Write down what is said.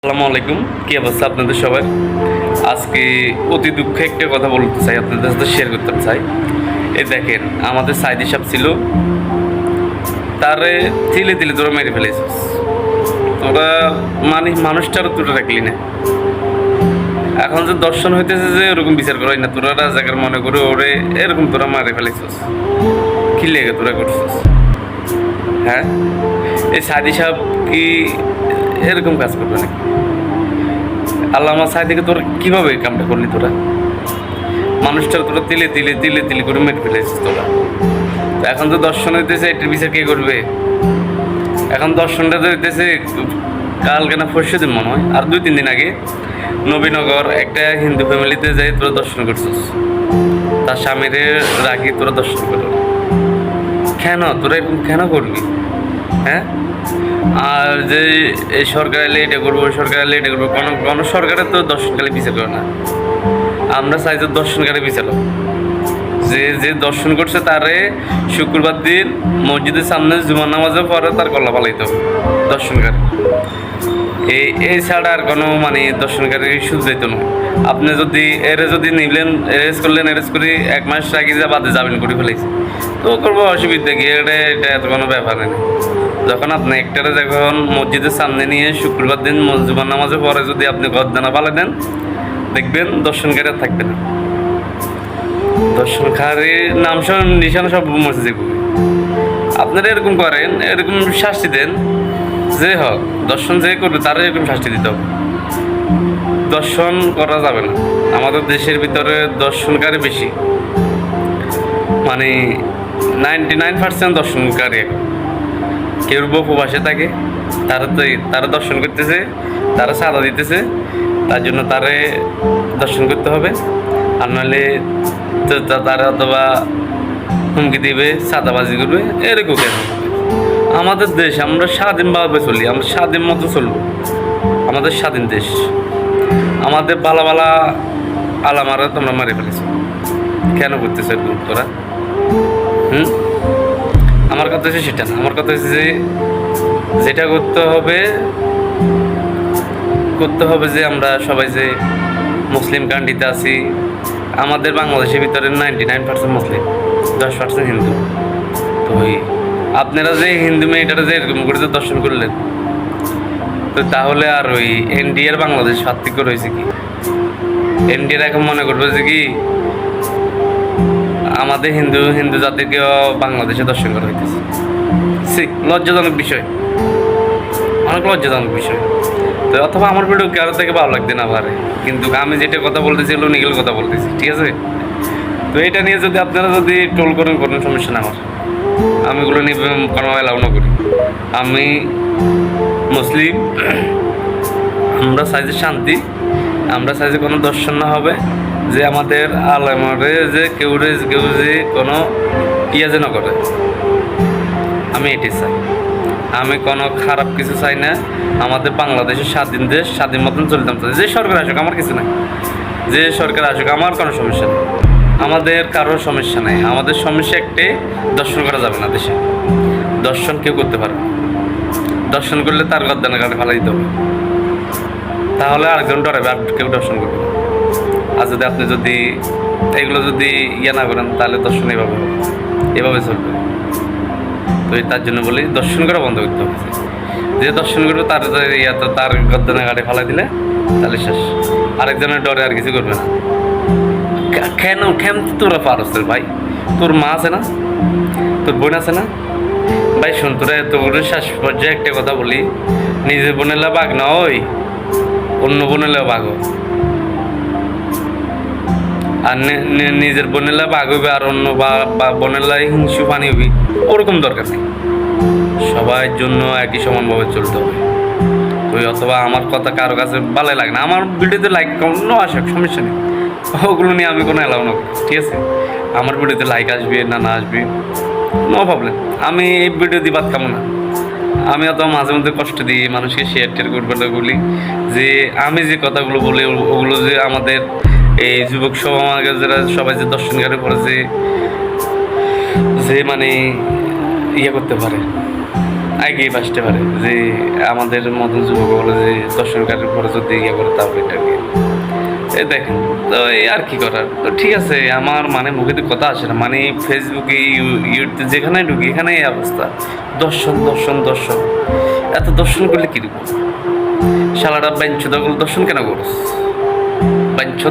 আসসালামু আলাইকুম। কি অবস্থা আপনাদের সবার? আজকে অতি দুঃখে একটা কথা বলতে চাই, আপনাদের সাথে শেয়ার করতে চাই। এই দেখেন, আমাদের সাইদি সাহেব ছিল, তারে তিলে তিলে তোরা মেরে ফেলেছিস। তোরা মানে মানুষটারও তোরা রাখলি না। এখন যে দর্শন হইতেছে যে ওরকম বিচার করাই না, তোরা রাজাকার মনে করে ওরে এরকম তোরা মারে ফেলেছিস। কি লেগে তোরা করছিস? হ্যাঁ, এই সাইদি সাহেব কি এরকম কাজ করবে নাকি? আল্লামা সাইদিকে তোরা কিভাবে কামটা করলি? তোরা মানুষটার তোরা তিলে তিলে তিলে তিলে করে মেরে ফেলেছিস তোরা। তো এখন তো দর্শন হইতেছে, এটার বিচার কে করবে? এখন দর্শনটা তো হইতেছে কাল কেনা পরশু দিন মনে হয়, আর 2-3 দিন আগে নবীনগর একটা হিন্দু ফ্যামিলিতে যাই তোরা দর্শন করছিস। তার স্বামীরে রাখি তোরা দর্শন করো। কেন তোরা এরকম কেন করবি? হ্যাঁ, আর যে এই সরকার এলে এটা করবো, সরকার এলে এটা করবো, কোনো সরকারের তো দর্শনকালে বিচার করে না। আমরা চাই যে দর্শনকালে বিচার হোক। যে যে দর্শন করছে তারে শুক্রবার দিন মসজিদের সামনে জুমার নামাজের পরে তার গলা পালাইতে হবে দর্শনকারী। এই ছাড়া আর কোনো মানে দর্শনকারী সুযোগ দিত না। আপনি যদি যদি নিলেন, এরেজ করলেন, এরেজ করে 1 মাস রাখি যা বাদে যাবেন করে ফেলেছি, তো করবো অসুবিধা কি? এটা এত কোনো ব্যাপার নেই। যখন আপনি একটারে যখন মসজিদের সামনে নিয়ে শুক্রবার দিন জুমার নামাজের পরে যদি আপনি গদ্দানা পালে দেন, দেখবেন দর্শনকারী আর থাকবে না। দর্শনকারীর নাম সব নিশানা সব মসজিদ যাবে। আপনারা এরকম করেন, এরকম শাস্তি দেন যে হোক, দর্শন যে করবে তারা এরকম শাস্তি দিতে হবে। দর্শন করা যাবে না। আমাদের দেশের ভিতরে দর্শনকারী বেশি, মানে 99% দর্শনকারী। কেউ উপবাসে থাকে, তারা দর্শন করতেছে, তারা সাদা দিতেছে, তার জন্য তারে দর্শন করতে হবে। আর নাহলে তারা অথবা হুমকি দিবে, সাদাবাজি করবে, এরকম কেন? আমাদের দেশ, আমরা স্বাধীনভাবে চলি, আমরা স্বাধীন মতো চলবো। আমাদের স্বাধীন দেশ, আমাদের বালা বালা আলামারা তোমরা মারি ফেলেছো। কেন করতেছো এরকম তোরা? আমার কথা হচ্ছে সেটা না। আমার কথা হচ্ছে যে যেটা করতে হবে যে আমরা সবাই যে মুসলিম কান্ট্রিতে আছি, আমাদের বাংলাদেশের ভিতরে 99% মুসলিম, 10% হিন্দু। তো আপনারা যে হিন্দু মেয়েটারা যে এরকম করে যে দর্শন করলেন, তো তাহলে আর ওই ইন্ডিয়ার বাংলাদেশ পার্থক্য রয়েছে কি? ইন্ডিয়ার এখন মনে করবে যে কি আমাদের হিন্দু জাতিকে বাংলাদেশে দর্শন করা হইতেছে। লজ্জাজনক বিষয়, অনেক লজ্জাজনক বিষয়। তো অথবা আমার ভিডিও কারো থেকে ভালো লাগতে না পারে, কিন্তু আমি যেটা কথা বলতেছি এগুলো নিগেল কথা বলতেছি, ঠিক আছে? তো এটা নিয়ে যদি আপনারা যদি টোল করেন, কোনো সমস্যা না। আমি এগুলো নিয়ে কোনো অ্যালাউ না করি। আমি মুসলিম, আমরা চাইছি শান্তি, আমরা চাইছি কোনো দর্শন না হবে, যে আমাদের আলেমরে যে কেউ যে কোনো ইয়ে যেন করে। আমি এটি চাই, আমি কোনো খারাপ কিছু চাই না। আমাদের বাংলাদেশের স্বাধীন দেশ, স্বাধীন মতন চলতাম চাই। যে সরকার আসুক আমার কিছু নাই, যে সরকার আসুক আমার কোনো সমস্যা নেই, আমাদের কারোর সমস্যা নেই। আমাদের সমস্যা একটাই, দর্শন করা যাবে না দেশে। দর্শন কেউ করতে পারবে, দর্শন করলে তার গদ্দানা কাটে ফেলাই দিতে হবে, তাহলে আরেকজন ডরাবে, আর কেউ দর্শন করবে। আর যদি আপনি যদি এগুলো যদি ইয়ে না করেন, তাহলে দর্শন এভাবে চলবে। তো তার জন্য বলি দর্শন করা বন্ধ করতে হবে। যে দর্শন করবে তার গদ্দানা কাটে ফেলাই দিলে তাহলে শেষ। আরেকজনের ডরে আর কিছু করবে না। কেন তোরা পারস ভাই? তোর মা আছে না, তোর বোন আছে না? ভাই শোন, তোরা এত করে শ্বাস পর্যায়ে একটা কথা বলি, নিজের বোনেলা বাঘ না, ওই অন্য বোনেলা বাঘ। আর নিজের বোনেলা বাঘ হইবে, আর অন্য বোনেলাই হিংসু পানি হবি, ওরকম দরকার নেই। সবার জন্য একই সমানভাবে চলতে হবে। তুই অথবা আমার কথা কারো কাছে ভালো লাগে না, আমার ভিডিওতে লাইক কোনো আসে সমস্যা নেই, ওগুলো নিয়ে আমি কোনো অ্যালাউ না করি, ঠিক আছে? আমার ভিডিওতে লাইক আসবে না আসবে, নো প্রবলেম। আমি এই ভিডিও দিয়ে বাদ খাবো না। আমি অত মাঝে মধ্যে কষ্ট দিই মানুষকে, শেয়ার করবে বলি যে আমি যে কথাগুলো বলি ওগুলো যে আমাদের এই যুবক সমাজে যারা সবাই যে দর্শনকারী পড়েছে, যে মানে ইয়ে করতে পারে, এগিয়ে আসতে পারে, যে আমাদের মতন যুবক বলে যে দর্শনকারীর পরে যদি ইয়ে করে তাহলে এটাকে এই দেখেন। তো এই আর কি করার, তো ঠিক আছে, আমার মানে মুখে তো কথা আসে না, মানে ফেসবুকে ইউটিউবে যেখানে ঢুকি এখানে এই অবস্থা, দর্শন দর্শন দর্শন। এত দর্শন করলে কি দিব? শালারা বাঞ্ছ দখল দর্শন কেন করস বাঞ্ছ?